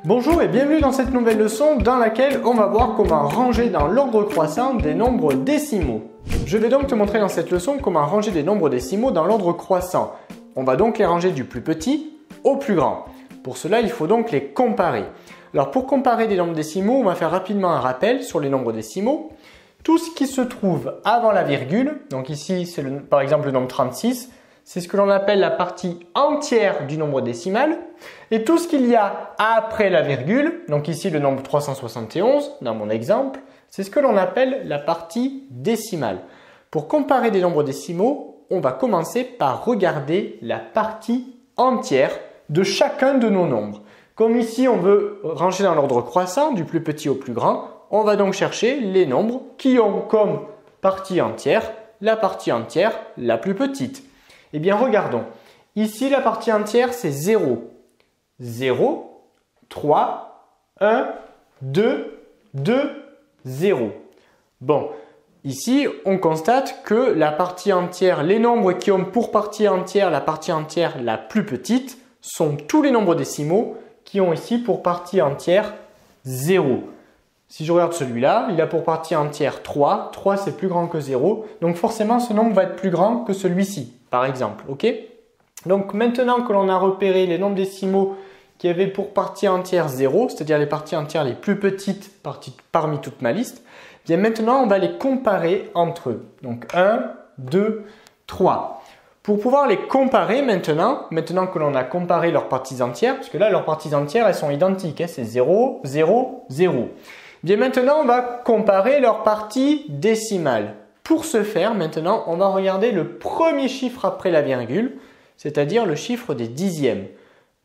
Bonjour et bienvenue dans cette nouvelle leçon dans laquelle on va voir comment ranger dans l'ordre croissant des nombres décimaux. Je vais donc te montrer dans cette leçon comment ranger des nombres décimaux dans l'ordre croissant. On va donc les ranger du plus petit au plus grand. Pour cela, il faut donc les comparer. Alors pour comparer des nombres décimaux, on va faire rapidement un rappel sur les nombres décimaux. Tout ce qui se trouve avant la virgule, donc ici c'est par exemple le nombre 36, c'est ce que l'on appelle la partie entière du nombre décimal. Et tout ce qu'il y a après la virgule, donc ici le nombre 371 dans mon exemple, c'est ce que l'on appelle la partie décimale. Pour comparer des nombres décimaux, on va commencer par regarder la partie entière de chacun de nos nombres. Comme ici on veut ranger dans l'ordre croissant du plus petit au plus grand, on va donc chercher les nombres qui ont comme partie entière la partie entière la plus petite. Eh bien, regardons. Ici, la partie entière, c'est 0. 0, 3, 1, 2, 2, 0. Bon, ici, on constate que la partie entière, les nombres qui ont pour partie entière la partie entière la plus petite sont tous les nombres décimaux qui ont ici pour partie entière 0. Si je regarde celui-là, il a pour partie entière 3. 3, c'est plus grand que 0. Donc forcément, ce nombre va être plus grand que celui-ci, par exemple. Ok ? Donc maintenant que l'on a repéré les nombres décimaux qui avaient pour partie entière 0, c'est-à-dire les parties entières les plus petites parmi toute ma liste, bien maintenant, on va les comparer entre eux. Donc 1, 2, 3. Pour pouvoir les comparer maintenant que l'on a comparé leurs parties entières, parce que là, leurs parties entières, elles sont identiques. Hein, c'est 0, 0, 0. Bien maintenant, on va comparer leurs parties décimales. Pour ce faire, maintenant, on va regarder le premier chiffre après la virgule, c'est-à-dire le chiffre des dixièmes.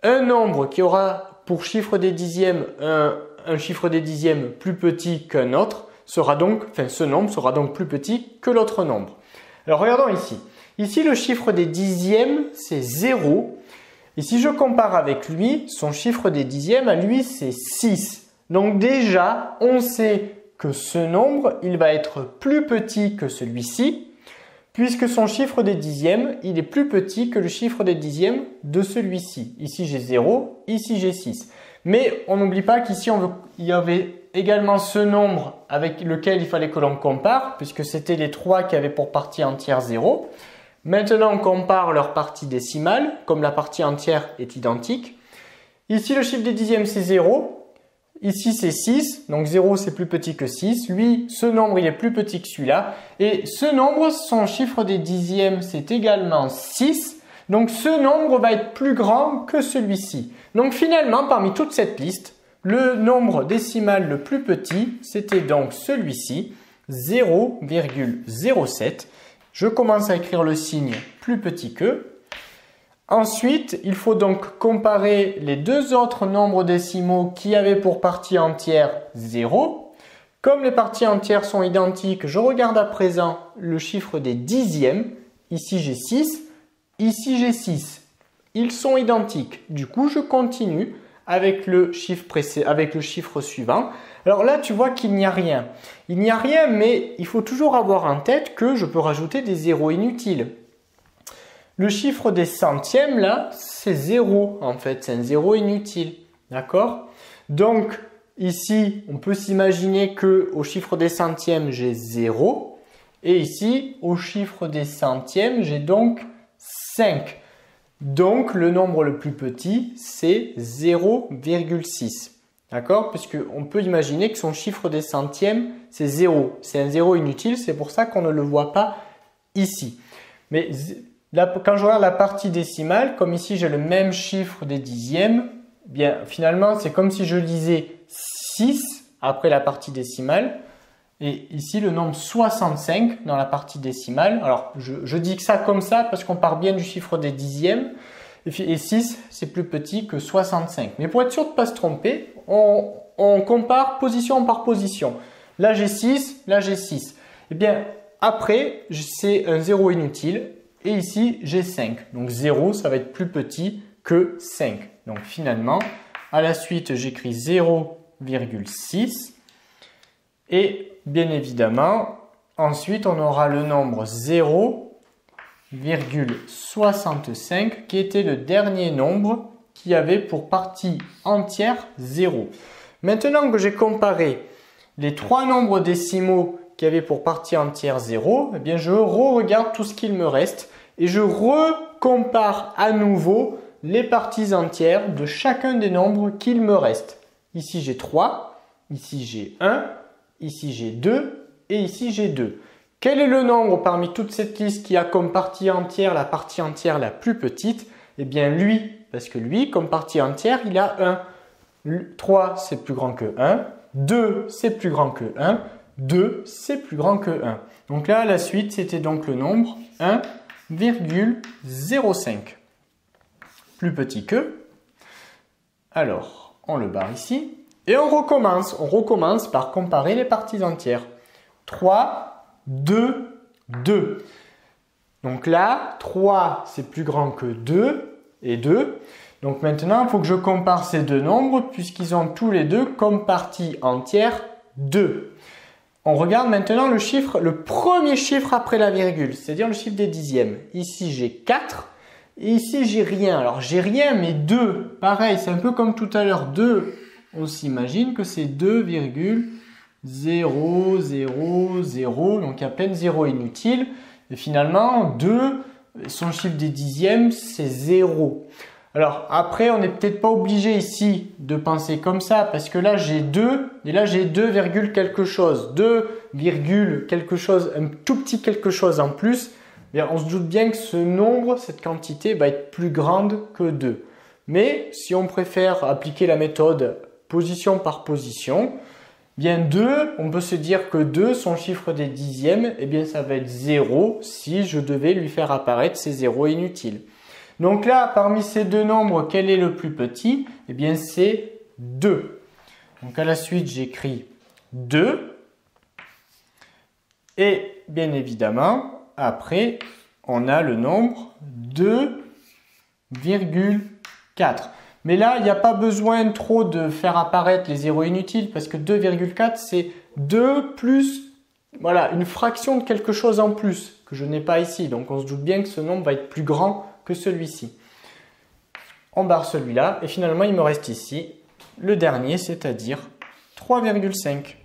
Un nombre qui aura pour chiffre des dixièmes un chiffre des dixièmes plus petit qu'un autre, ce nombre sera donc plus petit que l'autre nombre. Alors regardons ici. Ici, le chiffre des dixièmes, c'est 0. Et si je compare avec lui, son chiffre des dixièmes, à lui, c'est 6. Donc déjà, on sait que ce nombre, il va être plus petit que celui-ci, puisque son chiffre des dixièmes, il est plus petit que le chiffre des dixièmes de celui-ci. Ici, j'ai 0, ici, j'ai 6. Mais on n'oublie pas qu'ici, il y avait également ce nombre avec lequel il fallait que l'on compare, puisque c'était les 3 qui avaient pour partie entière 0. Maintenant, on compare leur partie décimale, comme la partie entière est identique. Ici, le chiffre des dixièmes, c'est 0. Ici, c'est 6. Donc 0, c'est plus petit que 6. Lui, ce nombre, il est plus petit que celui-là. Et ce nombre, son chiffre des dixièmes, c'est également 6. Donc ce nombre va être plus grand que celui-ci. Donc finalement, parmi toute cette liste, le nombre décimal le plus petit, c'était donc celui-ci, 0,07. Je commence à écrire le signe plus petit que. Ensuite, il faut donc comparer les deux autres nombres décimaux qui avaient pour partie entière 0. Comme les parties entières sont identiques, je regarde à présent le chiffre des dixièmes. Ici, j'ai 6. Ici, j'ai 6. Ils sont identiques. Du coup, je continue avec le chiffre suivant. Alors là, tu vois qu'il n'y a rien. Il n'y a rien, mais il faut toujours avoir en tête que je peux rajouter des zéros inutiles. Le chiffre des centièmes, là, c'est 0 en fait, c'est un 0 inutile. D'accord? Donc, ici, on peut s'imaginer qu'au chiffre des centièmes, j'ai 0. Et ici, au chiffre des centièmes, j'ai donc 5. Donc, le nombre le plus petit, c'est 0,6. D'accord? Puisqu'on peut imaginer que son chiffre des centièmes, c'est 0. C'est un 0 inutile, c'est pour ça qu'on ne le voit pas ici. Mais là, quand je regarde la partie décimale, comme ici j'ai le même chiffre des dixièmes, bien finalement c'est comme si je lisais 6 après la partie décimale. Et ici le nombre 65 dans la partie décimale. Alors je dis que ça comme ça parce qu'on part bien du chiffre des dixièmes. Et 6 c'est plus petit que 65. Mais pour être sûr de ne pas se tromper, on compare position par position. Là j'ai 6, là j'ai 6. Et bien après c'est un 0 inutile. Et ici, j'ai 5. Donc 0, ça va être plus petit que 5. Donc finalement, à la suite, j'écris 0,6. Et bien évidemment, ensuite, on aura le nombre 0,65 qui était le dernier nombre qui avait pour partie entière 0. Maintenant que j'ai comparé les 3 nombres décimaux qui avaient pour partie entière 0, eh bien je re-regarde tout ce qu'il me reste et je recompare à nouveau les parties entières de chacun des nombres qu'il me reste. Ici j'ai 3, ici j'ai 1, ici j'ai 2 et ici j'ai 2. Quel est le nombre parmi toute cette liste qui a comme partie entière la partie entière la plus petite? Eh bien lui, parce que lui, comme partie entière, il a 1. 3, c'est plus grand que 1. 2, c'est plus grand que 1. 2, c'est plus grand que 1. Donc là, la suite, c'était donc le nombre 1,05. Plus petit que. Alors, on le barre ici. Et on recommence. On recommence par comparer les parties entières. 3, 2, 2. Donc là, 3, c'est plus grand que 2 et 2. Donc maintenant, il faut que je compare ces deux nombres puisqu'ils ont tous les deux comme partie entière 2. On regarde maintenant le chiffre, le premier chiffre après la virgule, c'est-à-dire le chiffre des dixièmes. Ici, j'ai 4 et ici, j'ai rien. Alors, j'ai rien, mais 2, pareil, c'est un peu comme tout à l'heure. 2, on s'imagine que c'est 2,000, donc il y a plein de zéros inutiles. Et finalement, 2, son chiffre des dixièmes, c'est 0. Alors après, on n'est peut-être pas obligé ici de penser comme ça parce que là, j'ai 2 et là, j'ai 2, quelque chose. 2, quelque chose, un tout petit quelque chose en plus. Bien, on se doute bien que ce nombre, cette quantité, va être plus grande que 2. Mais si on préfère appliquer la méthode position par position, bien 2, on peut se dire que 2, son chiffre des dixièmes, eh bien ça va être 0 si je devais lui faire apparaître ces zéros inutiles. Donc là, parmi ces deux nombres, quel est le plus petit? Eh bien c'est 2. Donc à la suite, j'écris 2. Et bien évidemment, après, on a le nombre 2,4. Mais là, il n'y a pas besoin trop de faire apparaître les zéros inutiles parce que 2,4 c'est 2 plus voilà, une fraction de quelque chose en plus que je n'ai pas ici. Donc on se doute bien que ce nombre va être plus grand que celui-ci. On barre celui-là et finalement il me reste ici le dernier, c'est-à-dire 3,5.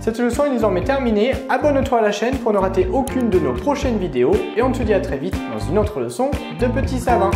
Cette leçon est désormais terminée. Abonne-toi à la chaîne pour ne rater aucune de nos prochaines vidéos et on te dit à très vite dans une autre leçon de Petit Savant.